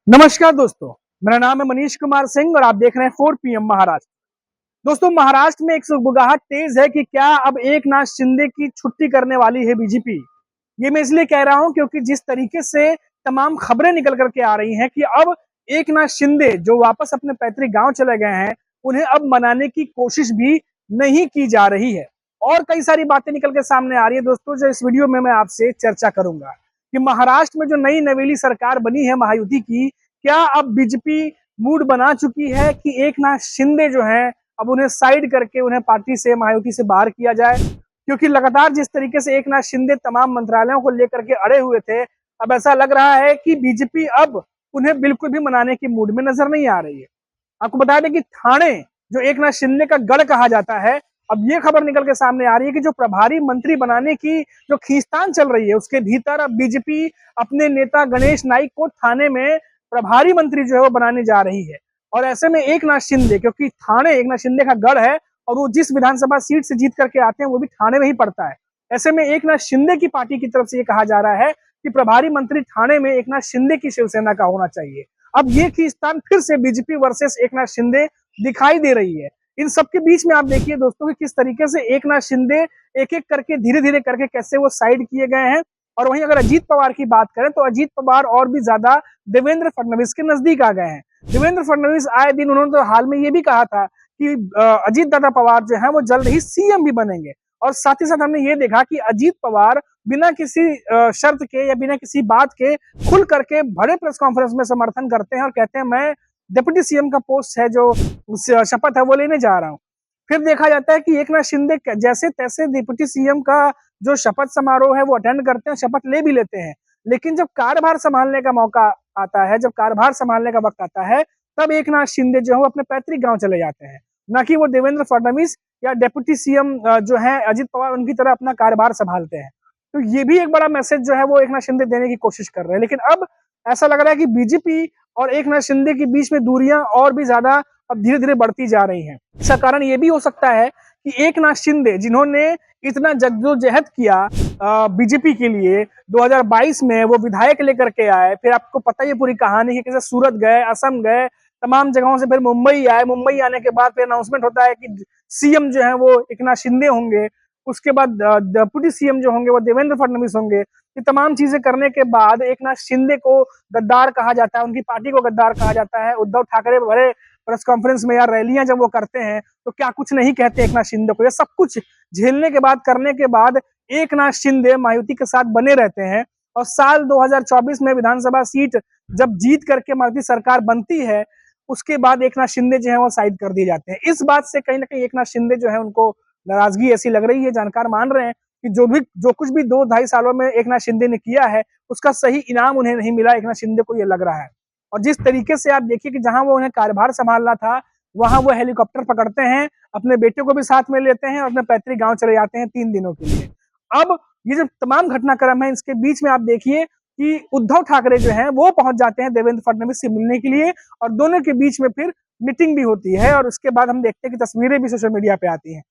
नमस्कार दोस्तों, मेरा नाम है मनीष कुमार सिंह और आप देख रहे हैं 4 PM महाराष्ट्र। दोस्तों, महाराष्ट्र में एक सुगबुगाहट तेज है कि क्या अब एकनाथ शिंदे की छुट्टी करने वाली है बीजेपी। ये मैं इसलिए कह रहा हूं क्योंकि जिस तरीके से तमाम खबरें निकल करके आ रही हैं कि अब एकनाथ शिंदे जो वापस अपने पैतृक गांव चले गए हैं, उन्हें अब मनाने की कोशिश भी नहीं की जा रही है। और कई सारी बातें निकल के सामने आ रही है दोस्तों, जो इस वीडियो में मैं आपसे चर्चा करूंगा कि महाराष्ट्र में जो नई नवेली सरकार बनी है महायुति की, क्या अब बीजेपी मूड बना चुकी है कि एकनाथ शिंदे जो हैं अब उन्हें साइड करके उन्हें पार्टी से महायुति से बाहर किया जाए। क्योंकि लगातार जिस तरीके से एकनाथ शिंदे तमाम मंत्रालयों को लेकर के अड़े हुए थे, अब ऐसा लग रहा है कि बीजेपी अब उन्हें बिल्कुल भी मनाने की मूड में नजर नहीं आ रही है। आपको बता दें कि ठाणे जो एकनाथ शिंदे का गढ़ कहा जाता है, अब ये खबर निकल के सामने आ रही है कि जो प्रभारी मंत्री बनाने की जो खींचतान चल रही है, उसके भीतर अब बीजेपी अपने नेता गणेश नाइक को ठाणे में प्रभारी मंत्री जो है वो बनाने जा रही है। और ऐसे में एकनाथ शिंदे, क्योंकि ठाणे एकनाथ शिंदे का गढ़ है और वो जिस विधानसभा सीट से जीत करके आते हैं वो भी ठाणे में ही पड़ता है। ऐसे में एकनाथ शिंदे की पार्टी की तरफ से ये कहा जा रहा है कि प्रभारी मंत्री ठाणे में एकनाथ शिंदे की शिवसेना का होना चाहिए। अब ये खींचतान फिर से बीजेपी वर्सेस एकनाथ शिंदे दिखाई दे रही है। इन सबके बीच में आप देखिए दोस्तों कि किस तरीके से एकनाथ शिंदे एक एक करके धीरे धीरे करके कैसे वो साइड किए गए हैं। और वहीं अगर अजीत पवार की बात करें तो अजीत पवार और भी ज्यादा देवेंद्र फडणवीस के नजदीक आ गए हैं। देवेंद्र फडणवीस आए दिन उन्होंने तो हाल में ये भी कहा था कि अजीत दादा पवार जो है वो जल्द ही सीएम भी बनेंगे। और साथ ही साथ हमने ये देखा कि अजीत पवार बिना किसी शर्त के या बिना किसी बात के खुल करके बड़े प्रेस कॉन्फ्रेंस में समर्थन करते हैं और कहते हैं मैं डिप्टी सीएम का पोस्ट है जो शपथ है वो लेने जा रहा हूँ। फिर देखा जाता है कि एकनाथ शिंदे जैसे तैसे डिप्टी सीएम का जो शपथ समारोह है वो अटेंड करते हैं, शपथ ले भी लेते हैं। लेकिन जब कार्यभार संभालने का मौका आता है, जब कार्यभार संभालने का वक्त आता है, तब एकनाथ शिंदे जो है वो अपने पैतृक गांव चले जाते हैं। न कि वो देवेंद्र फडणवीस या डिप्टी सीएम जो है अजीत पवार उनकी तरह अपना कार्यभार संभालते हैं। तो ये भी एक बड़ा मैसेज जो है वो एकनाथ शिंदे देने की कोशिश कर रहे हैं। लेकिन अब ऐसा लग रहा है कि बीजेपी और एकनाथ शिंदे के बीच में दूरियां और भी ज्यादा अब धीरे धीरे बढ़ती जा रही हैं। इसका कारण ये भी हो सकता है कि एकनाथ शिंदे जिन्होंने इतना जद्दोजहद किया बीजेपी के लिए, 2022 में वो विधायक लेकर के आए, फिर आपको पता ही पूरी कहानी है, कैसे सूरत गए, असम गए, तमाम जगहों से फिर मुंबई आए। मुंबई आने के बाद फिर अनाउंसमेंट होता है कि सीएम जो है वो एकनाथ शिंदे होंगे, उसके बाद डिप्टी सीएम जो होंगे वो देवेंद्र फडणवीस होंगे। ये तमाम चीजें करने के बाद एकनाथ शिंदे को गद्दार कहा जाता है, उनकी पार्टी को गद्दार कहा जाता है। उद्धव ठाकरे बड़े प्रेस कॉन्फ्रेंस में या रैलियां जब वो करते हैं तो क्या कुछ नहीं कहते एकनाथ शिंदे को। ये सब कुछ झेलने के बाद, करने के बाद एकनाथ शिंदे मायावती के साथ बने रहते हैं। और साल 2024 में विधानसभा सीट जब जीत करके मायावती सरकार बनती है, उसके बाद एकनाथ शिंदे जो है वो साइड कर दिए जाते हैं। इस बात से कहीं ना कहीं एकनाथ शिंदे जो है उनको नाराजगी ऐसी लग रही है। जानकार मान रहे हैं कि जो कुछ भी 2-2.5 सालों में एकनाथ शिंदे ने किया है, उसका सही इनाम उन्हें नहीं मिला। एकनाथ शिंदे को ये लग रहा है। और जिस तरीके से आप देखिए कि जहां वो उन्हें कार्यभार संभालना था, वहां वो हेलीकॉप्टर पकड़ते हैं, अपने बेटे को भी साथ में लेते हैं और अपने पैतृक गांव चले जाते हैं 3 दिनों के लिए। अब ये जो तमाम घटनाक्रम है, इसके बीच में आप देखिए कि उद्धव ठाकरे जो है वो पहुंच जाते हैं देवेंद्र फडणवीस से मिलने के लिए, और दोनों के बीच में फिर मीटिंग भी होती है। और उसके बाद हम देखते हैं कि तस्वीरें भी सोशल मीडिया पे आती हैं।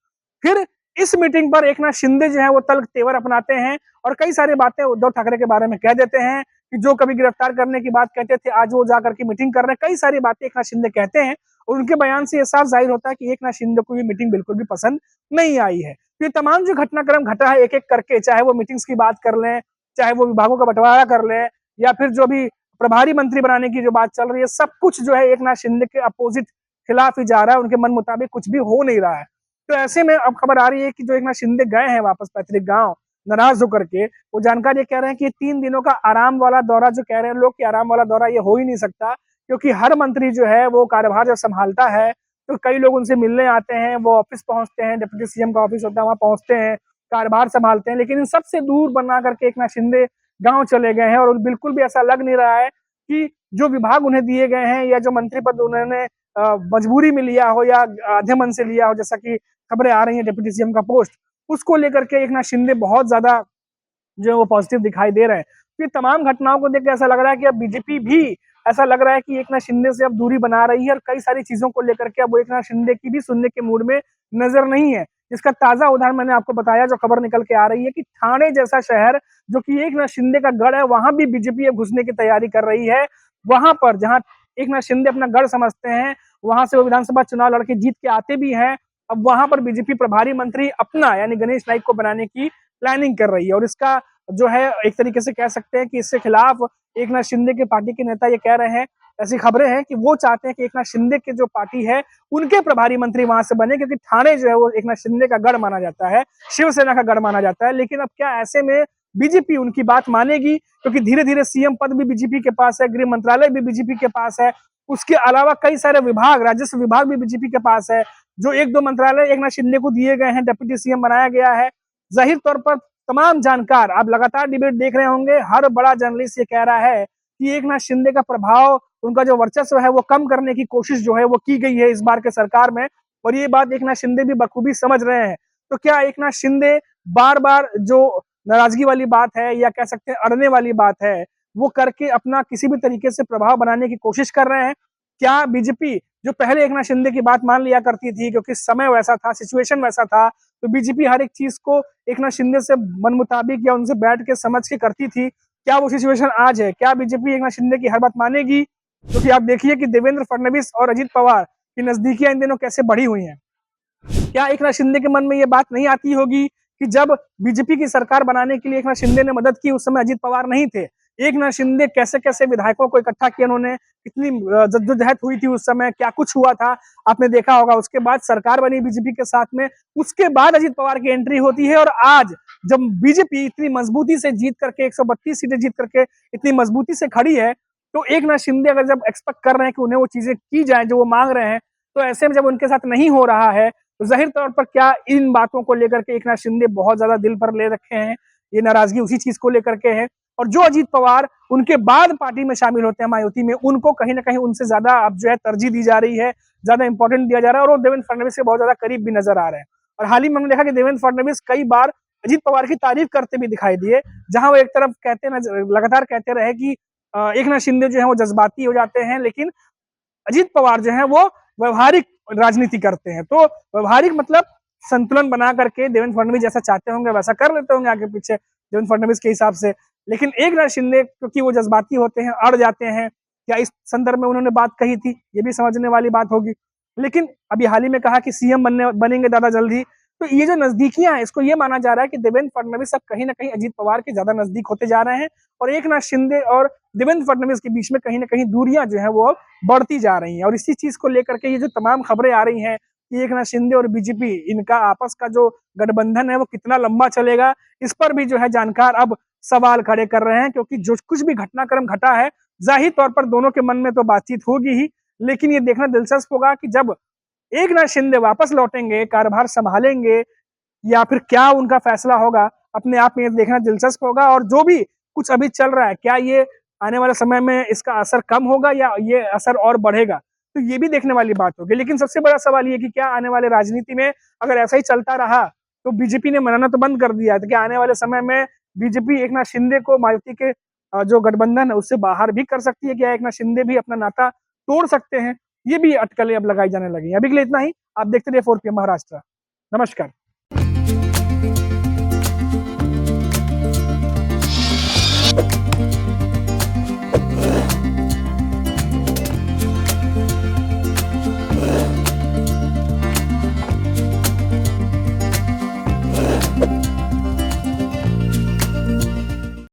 फिर इस मीटिंग पर एकनाथ शिंदे जो है वो तल्ख तेवर अपनाते हैं और कई सारी बातें उद्धव ठाकरे के बारे में कह देते हैं कि जो कभी गिरफ्तार करने की बात कहते थे, आज वो जाकर के मीटिंग कर रहे हैं। कई सारी बातें एकनाथ शिंदे कहते हैं और उनके बयान से ये साफ जाहिर होता है कि एकनाथ शिंदे को ये मीटिंग बिल्कुल भी पसंद नहीं आई है। तो ये तमाम जो घटनाक्रम घटा है एक एक करके, चाहे वो मीटिंग्स की बात कर लें, चाहे वो विभागों का बंटवारा कर लें, या फिर जो भी प्रभारी मंत्री बनाने की जो बात चल रही है, सब कुछ जो है एकनाथ शिंदे के अपोजिट खिलाफ ही जा रहा है। उनके मन मुताबिक कुछ भी हो नहीं रहा है। तो ऐसे में अब खबर आ रही है कि जो एकनाथ शिंदे गए हैं वापस पैतृक गांव नाराज होकर के, वो जानकारी कह रहे हैं कि 3 दिनों का आराम वाला दौरा, जो कह रहे हैं लोग कि आराम वाला दौरा ये हो ही नहीं सकता, क्योंकि हर मंत्री जो है वो कार्यभार जब संभालता है तो कई लोग उनसे मिलने आते हैं, वो ऑफिस पहुंचते हैं, डिप्टी सीएम का ऑफिस होता है वहां पहुंचते हैं, कार्यभार संभालते हैं। लेकिन इन सबसे दूर बना करके एकनाथ शिंदे गाँव चले गए हैं और बिल्कुल भी ऐसा लग नहीं रहा है कि जो विभाग उन्हें दिए गए हैं या जो मंत्री पद उन्होंने मजबूरी में लिया हो या आधे मन से लिया हो, जैसा कि खबरें आ रही हैं डिप्टी सीएम का पोस्ट, उसको लेकर के एकनाथ शिंदे बहुत ज्यादा जो है वो पॉजिटिव दिखाई दे रहे हैं। तो ये तमाम घटनाओं को देख के ऐसा लग रहा है कि अब बीजेपी भी ऐसा लग रहा है कि एकनाथ शिंदे से अब दूरी बना रही है और कई सारी चीजों को लेकर के अब वो एकनाथ शिंदे की भी सुनने के मूड में नजर नहीं है। इसका ताजा उदाहरण मैंने आपको बताया, जो खबर निकल के आ रही है कि ठाणे जैसा शहर जो कि एकनाथ शिंदे का गढ़ है, वहां भी बीजेपी अब घुसने की तैयारी कर रही है। वहां पर जहां एकनाथ शिंदे अपना गढ़ समझते हैं, वहां से वो विधानसभा चुनाव लड़के जीत के आते भी हैं। अब वहां पर बीजेपी प्रभारी मंत्री अपना यानी गणेश नाइक को बनाने की प्लानिंग कर रही है, और इसका जो है एक तरीके से कह सकते हैं कि इसके खिलाफ एकनाथ शिंदे के पार्टी के नेता ये कह रहे हैं, ऐसी खबरें हैं कि वो चाहते हैं कि एकनाथ शिंदे की जो पार्टी है उनके प्रभारी मंत्री वहां से बने, क्योंकि ठाणे जो है वो एकनाथ शिंदे का गढ़ माना जाता है, शिवसेना का गढ़ माना जाता है। लेकिन अब क्या ऐसे में बीजेपी उनकी बात मानेगी? क्योंकि धीरे धीरे सीएम पद भी बीजेपी के पास है, गृह मंत्रालय भी बीजेपी के पास है, उसके अलावा कई सारे विभाग, राजस्व विभाग भी बीजेपी के पास है। जो एक दो मंत्रालय एकनाथ शिंदे को दिए गए हैं, डिप्टी सीएम बनाया गया है। जाहिर तौर पर तमाम जानकार, आप लगातार डिबेट देख रहे होंगे, हर बड़ा जर्नलिस्ट ये कह रहा है कि एकनाथ शिंदे का प्रभाव, उनका जो वर्चस्व है वो कम करने की कोशिश जो है वो की गई है इस बार के सरकार में, और ये बात एकनाथ शिंदे भी बखूबी समझ रहे हैं। तो क्या एकनाथ शिंदे बार बार जो नाराजगी वाली बात है या कह सकते हैं अड़ने वाली बात है, वो करके अपना किसी भी तरीके से प्रभाव बनाने की कोशिश कर रहे हैं? क्या बीजेपी जो पहले एकनाथ शिंदे की बात मान लिया करती थी, क्योंकि समय वैसा था, सिचुएशन वैसा था, तो बीजेपी हर एक चीज को एकनाथ शिंदे से मन मुताबिक या उनसे बैठ के समझ के करती थी, क्या वो सिचुएशन आज है? क्या बीजेपी एकनाथ शिंदे की हर बात मानेगी? क्योंकि आप देखिए कि देवेंद्र फडणवीस और अजित पवार की नजदीकियां इन दिनों कैसे बढ़ी हुई हैं। क्या एकनाथ शिंदे के मन में ये बात नहीं आती होगी कि जब बीजेपी की सरकार बनाने के लिए एकनाथ शिंदे ने मदद की, उस समय अजित पवार नहीं थे। एकनाथ शिंदे कैसे कैसे विधायकों को इकट्ठा किया उन्होंने, कितनी जद्दोजहद हुई थी उस समय, क्या कुछ हुआ था, आपने देखा होगा। उसके बाद सरकार बनी बीजेपी के साथ में, उसके बाद अजित पवार की एंट्री होती है, और आज जब बीजेपी इतनी मजबूती से जीत करके 132 सीटें जीत करके इतनी मजबूती से खड़ी है, तो एकनाथ शिंदे अगर जब एक्सपेक्ट कर रहे हैं कि उन्हें वो चीजें की जाए जो वो मांग रहे हैं, तो ऐसे में जब उनके साथ नहीं हो रहा है, तो जाहिर तौर पर क्या इन बातों को लेकर के एकनाथ शिंदे बहुत ज्यादा दिल पर ले रखे हैं, ये नाराजगी उसी चीज को लेकर के है। और जो अजीत पवार उनके बाद पार्टी में शामिल होते हैं मायावती में, उनको कहीं ना कहीं उनसे ज्यादा अब जो है तरजीह दी जा रही है, ज्यादा इंपॉर्टेंट दिया जा रहा है, और वो देवेंद्र फडणवीस के बहुत ज्यादा करीब भी नजर आ रहे हैं। और हाल ही में हमने देखा कि देवेंद्र फडणवीस कई बार अजीत पवार की तारीफ करते भी दिखाई दिए, जहां वो एक तरफ कहते लगातार कहते रहे कि एकनाथ शिंदे जो है वो जज्बाती हो जाते हैं, लेकिन अजीत पवार जो है वो व्यवहारिक राजनीति करते हैं। तो व्यवहारिक मतलब संतुलन बना करके देवेंद्र फडणवीस जैसा चाहते होंगे वैसा कर लेते होंगे आगे पीछे देवेंद्र फडणवीस के हिसाब से। लेकिन एकनाथ शिंदे क्योंकि वो जज्बाती होते हैं, अड़ जाते हैं, क्या इस संदर्भ में उन्होंने बात कही थी, ये भी समझने वाली बात होगी। लेकिन अभी हाल ही में कहा कि सीएम बनेंगे दादा जल्दी, तो ये जो नजदीकियां हैं, इसको ये माना जा रहा है कि देवेंद्र फडणवीस अब कहीं ना कहीं अजीत पवार के ज्यादा नजदीक होते जा रहे हैं, और एकनाथ शिंदे और देवेंद्र फडणवीस के बीच में कहीं ना कहीं दूरियां जो है वो बढ़ती जा रही हैं। और इसी चीज को लेकर के ये जो तमाम खबरें आ रही हैं कि एकनाथ शिंदे और बीजेपी इनका आपस का जो गठबंधन है वो कितना लंबा चलेगा, इस पर भी जो है जानकार अब सवाल खड़े कर रहे हैं। क्योंकि जो कुछ भी घटनाक्रम घटा है, जाहिर तौर पर दोनों के मन में तो बातचीत होगी ही, लेकिन ये देखना दिलचस्प होगा कि जब एकनाथ शिंदे वापस लौटेंगे, कार्यभार संभालेंगे, या फिर क्या उनका फैसला होगा, अपने आप में ये देखना दिलचस्प होगा। और जो भी कुछ अभी चल रहा है, क्या ये आने वाले समय में इसका असर कम होगा या ये असर और बढ़ेगा, तो ये भी देखने वाली बात होगी। लेकिन सबसे बड़ा सवाल ये कि क्या आने वाले राजनीति में अगर ऐसा ही चलता रहा, तो बीजेपी ने मनाना तो बंद कर दिया है, तो क्या आने वाले समय में बीजेपी एकनाथ शिंदे को मायावती के जो गठबंधन है उससे बाहर भी कर सकती है? क्या एकनाथ शिंदे भी अपना नाता तोड़ सकते हैं? ये भी अटकलें अब लगाई जाने लगी हैं। अभी के लिए इतना ही। आप देखते रहिए 4PM महाराष्ट्र। नमस्कार।